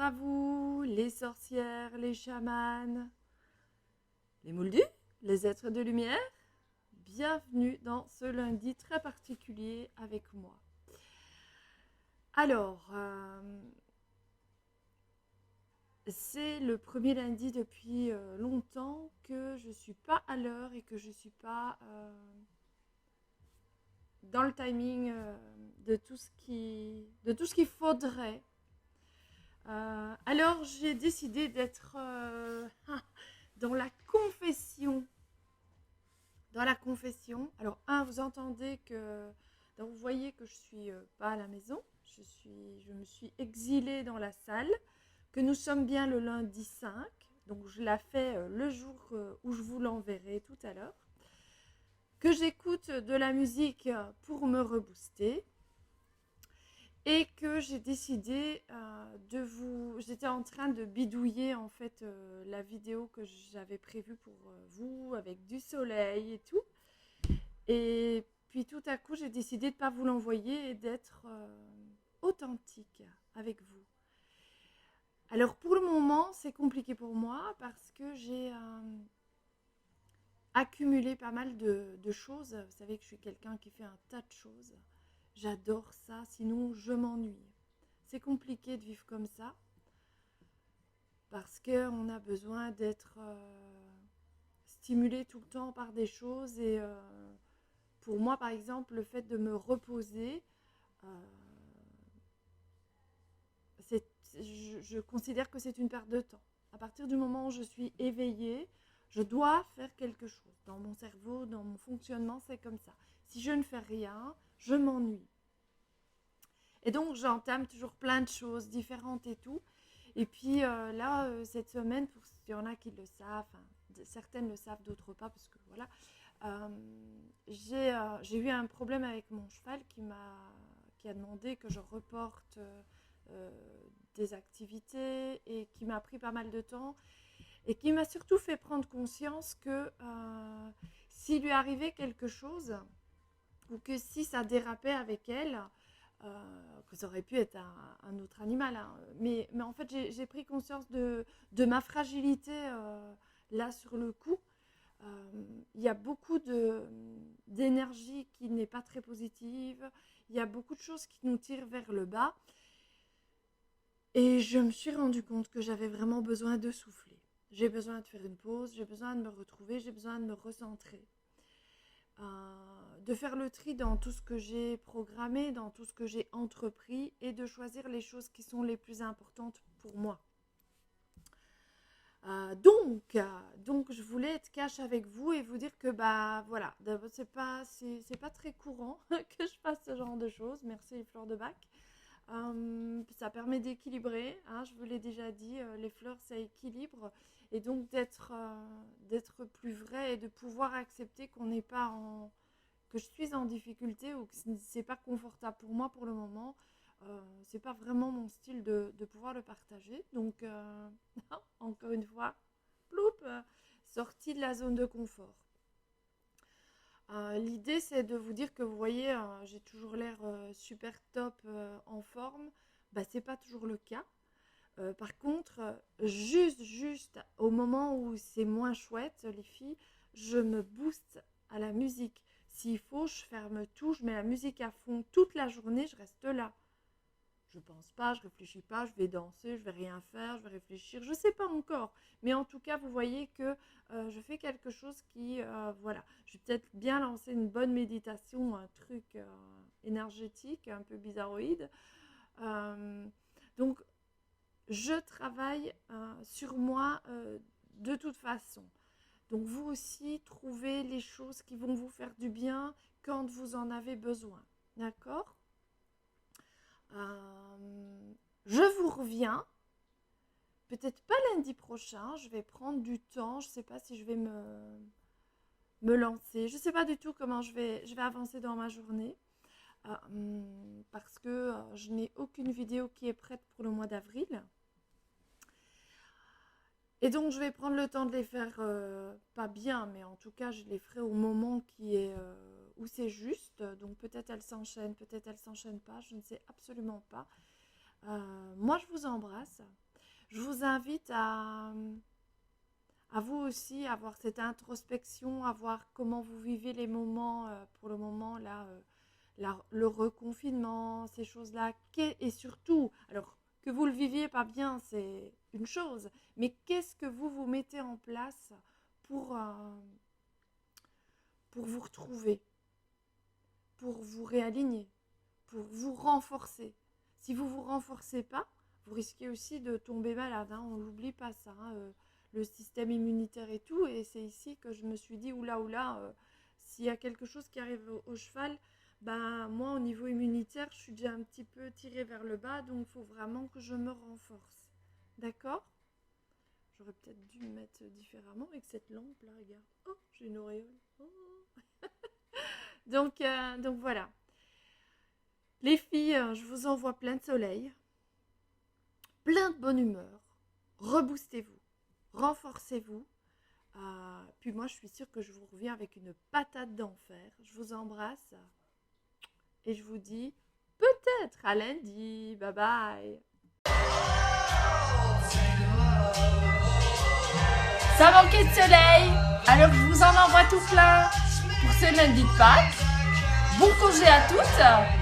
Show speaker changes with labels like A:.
A: à vous, les sorcières, les chamanes, les moldus, les êtres de lumière. Bienvenue dans ce lundi très particulier avec moi. Alors, c'est le premier lundi depuis longtemps que je ne suis pas à l'heure et que je ne suis pas dans le timing de tout ce qu'il faudrait. Alors j'ai décidé d'être dans la confession. Dans la confession. Alors vous entendez que... Donc, vous voyez que je suis pas à la maison. Je me suis exilée dans la salle. Que nous sommes bien le lundi 5. Donc je la fais le jour où je vous l'enverrai tout à l'heure. Que j'écoute de la musique pour me rebooster. Et que j'ai décidé J'étais en train de bidouiller en fait la vidéo que j'avais prévue pour vous avec du soleil et tout. Et puis tout à coup, j'ai décidé de ne pas vous l'envoyer et d'être authentique avec vous. Alors pour le moment, c'est compliqué pour moi parce que j'ai accumulé pas mal de choses. Vous savez que je suis quelqu'un qui fait un tas de choses. J'adore ça, sinon je m'ennuie. C'est compliqué de vivre comme ça parce qu'on a besoin d'être stimulé tout le temps par des choses. Et pour moi, par exemple, le fait de me reposer, je considère que c'est une perte de temps. À partir du moment où je suis éveillée, je dois faire quelque chose. Dans mon cerveau, dans mon fonctionnement, c'est comme ça. Si je ne fais rien, je m'ennuie. Et donc, j'entame toujours plein de choses différentes et tout. Et puis là, cette semaine, pour il y en a qui le savent, enfin, certaines le savent, d'autres pas, parce que voilà, j'ai eu un problème avec mon cheval qui a demandé que je reporte des activités et qui m'a pris pas mal de temps et qui m'a surtout fait prendre conscience que s'il lui arrivait quelque chose ou que si ça dérapait avec elle, que ça aurait pu être un autre animal, hein. Mais en fait j'ai pris conscience de ma fragilité là sur le coup. Il y a beaucoup d'énergie qui n'est pas très positive, il y a beaucoup de choses qui nous tirent vers le bas et je me suis rendu compte que j'avais vraiment besoin de souffler. J'ai besoin de faire une pause, j'ai besoin de me retrouver, j'ai besoin de me recentrer. De faire le tri dans tout ce que j'ai programmé, dans tout ce que j'ai entrepris et de choisir les choses qui sont les plus importantes pour moi. Donc, je voulais être cash avec vous et vous dire que voilà, c'est pas très courant que je fasse ce genre de choses. Merci les fleurs de bac. Ça permet d'équilibrer, hein, je vous l'ai déjà dit, les fleurs ça équilibre et donc d'être plus vrai et de pouvoir accepter que je suis en difficulté ou que c'est pas confortable pour moi pour le moment. C'est pas vraiment mon style de pouvoir le partager. Donc, encore une fois, ploup, sortie de la zone de confort. L'idée, c'est de vous dire que vous voyez, j'ai toujours l'air super top en forme. C'est pas toujours le cas. Par contre, juste au moment où c'est moins chouette, les filles, je me booste à la musique. S'il faut, je ferme tout, je mets la musique à fond toute la journée, je reste là. Je pense pas, je réfléchis pas, je vais danser, je vais rien faire, je vais réfléchir, je sais pas encore. Mais en tout cas, vous voyez que je fais quelque chose qui, voilà, je vais peut-être bien lancer une bonne méditation, un truc énergétique, un peu bizarroïde. Donc, je travaille sur moi de toute façon. Donc, vous aussi, trouvez les choses qui vont vous faire du bien quand vous en avez besoin. D'accord ? Je vous reviens, peut-être pas lundi prochain, je vais prendre du temps, je ne sais pas si je vais me lancer, je ne sais pas du tout comment je vais avancer dans ma journée, parce que je n'ai aucune vidéo qui est prête pour le mois d'avril. Et donc je vais prendre le temps de les faire, pas bien, mais en tout cas je les ferai au moment où c'est juste. Donc peut-être elles s'enchaînent pas, je ne sais absolument pas. Moi je vous embrasse. Je vous invite à vous aussi avoir cette introspection, à voir comment vous vivez les moments, pour le moment, là, le reconfinement, ces choses-là. Et surtout, alors que vous le viviez pas bien, c'est une chose, mais qu'est-ce que vous mettez en place pour vous retrouver, pour vous réaligner, pour vous renforcer. Si vous ne vous renforcez pas, vous risquez aussi de tomber malade, hein, on n'oublie pas ça, hein, le système immunitaire et tout, et c'est ici que je me suis dit, oula, s'il y a quelque chose qui arrive au cheval, ben moi au niveau immunitaire, je suis déjà un petit peu tirée vers le bas, donc il faut vraiment que je me renforce. D'accord ? J'aurais peut-être dû me mettre différemment avec cette lampe là, regarde. Oh, j'ai une auréole. Oh. donc voilà. Les filles, je vous envoie plein de soleil, plein de bonne humeur. Reboostez-vous, renforcez-vous. Puis moi, je suis sûre que je vous reviens avec une patate d'enfer. Je vous embrasse et je vous dis peut-être à lundi. Bye bye. Ça manquait de soleil, alors je vous en envoie tout plein pour ce lundi de Pâques. Bon congé à toutes.